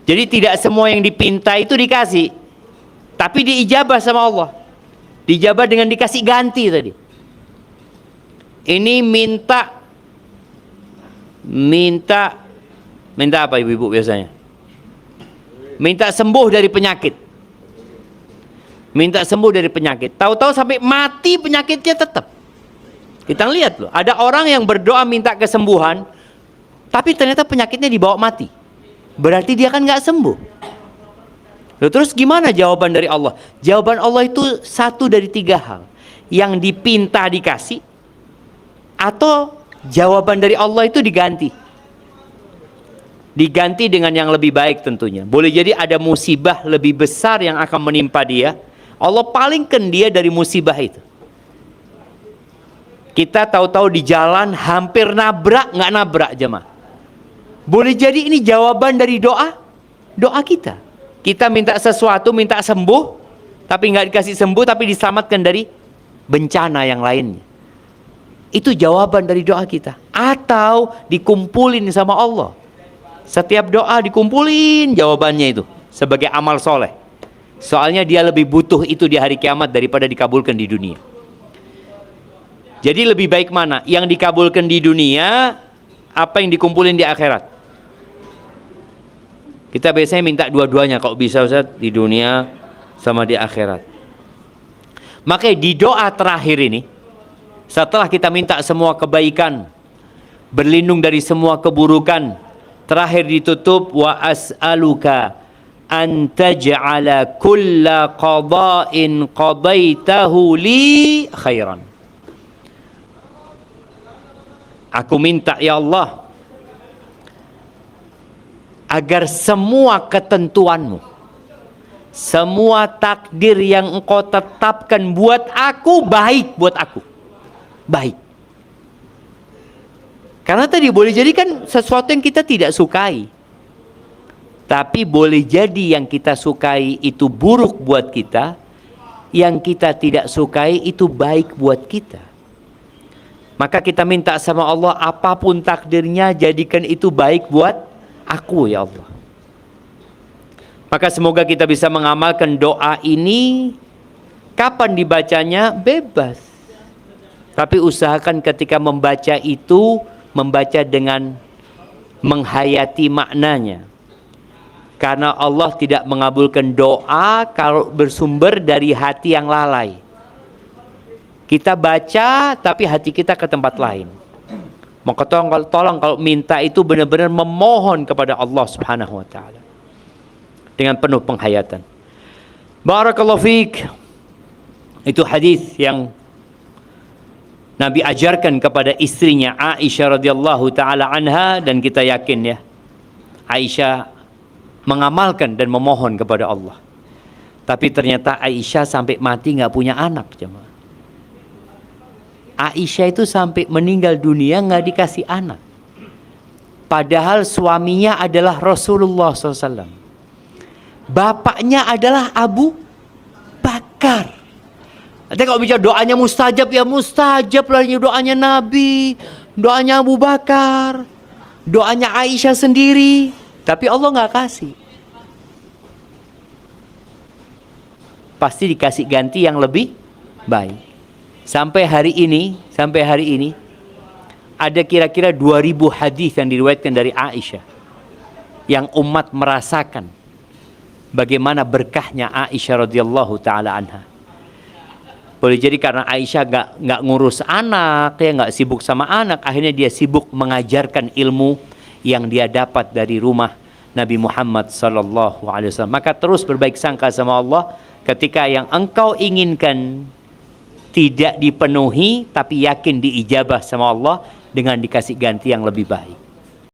Jadi tidak semua yang dipinta itu dikasih, tapi diijabah sama Allah. Dijabah dengan dikasih ganti tadi. Ini minta apa ibu-ibu biasanya? Minta sembuh dari penyakit. Minta sembuh dari penyakit. Tahu-tahu sampai mati penyakitnya tetap. Kita lihat loh, ada orang yang berdoa minta kesembuhan, tapi ternyata penyakitnya dibawa mati. Berarti dia kan nggak sembuh. Loh, terus gimana jawaban dari Allah? Jawaban Allah itu satu dari tiga hal. Yang dipinta dikasih, atau jawaban dari Allah itu diganti. Diganti dengan yang lebih baik tentunya. Boleh jadi ada musibah lebih besar yang akan menimpa dia. Allah palingkan dia dari musibah itu. Kita tahu-tahu di jalan hampir nabrak, nggak nabrak jemaah. Boleh jadi ini jawaban dari doa kita. Kita minta sesuatu, minta sembuh, tapi nggak dikasih sembuh, tapi diselamatkan dari bencana yang lainnya. Itu jawaban dari doa kita. Atau dikumpulin sama Allah. Setiap doa dikumpulin jawabannya itu sebagai amal soleh. Soalnya dia lebih butuh itu di hari kiamat daripada dikabulkan di dunia. Jadi lebih baik mana? Yang dikabulkan di dunia, apa yang dikumpulin di akhirat? Kita biasanya minta dua-duanya kalau bisa Ustaz, di dunia sama di akhirat. Makanya di doa terakhir ini, setelah kita minta semua kebaikan, berlindung dari semua keburukan, terakhir ditutup wa as'aluka an taj'ala kulla qada'in qadaitahu li khairan. Aku minta ya Allah agar semua ketentuanmu, semua takdir yang engkau tetapkan buat aku baik buat aku. Baik. Karena tadi boleh jadi kan sesuatu yang kita tidak sukai. Tapi boleh jadi yang kita sukai itu buruk buat kita, yang kita tidak sukai itu baik buat kita. Maka kita minta sama Allah, apapun takdirnya jadikan itu baik buat aku ya Allah. Maka semoga kita bisa mengamalkan doa ini. Kapan dibacanya? Bebas. Tapi usahakan ketika membaca itu, membaca dengan menghayati maknanya. Karena Allah tidak mengabulkan doa kalau bersumber dari hati yang lalai. Kita baca tapi hati kita ke tempat lain. Maka tolong kalau minta itu benar-benar memohon kepada Allah Subhanahu wa taala dengan penuh penghayatan. Barakallahu fiik. Itu hadis yang Nabi ajarkan kepada istrinya Aisyah radhiyallahu taala anha, dan kita yakin ya, Aisyah mengamalkan dan memohon kepada Allah. Tapi ternyata Aisyah sampai mati nggak punya anak, jemaah. Aisyah itu sampai meninggal dunia nggak dikasih anak. Padahal suaminya adalah Rasulullah SAW. Bapaknya adalah Abu Bakar. Nanti kalau bicara doanya mustajab, ya mustajab lah doanya Nabi, doanya Abu Bakar, doanya Aisyah sendiri. Tapi Allah nggak kasih. Pasti dikasih ganti yang lebih baik. Sampai hari ini ada kira-kira 2000 hadis yang diriwayatkan dari Aisyah yang umat merasakan bagaimana berkahnya Aisyah radhiyallahu taala anha. Boleh jadi karena Aisyah nggak ngurus anak, ya nggak sibuk sama anak, akhirnya dia sibuk mengajarkan ilmu yang dia dapat dari rumah Nabi Muhammad sallallahu alaihi wasallam. Maka terus berbaik sangka sama Allah ketika yang engkau inginkan tidak dipenuhi, tapi yakin diijabah sama Allah dengan dikasih ganti yang lebih baik.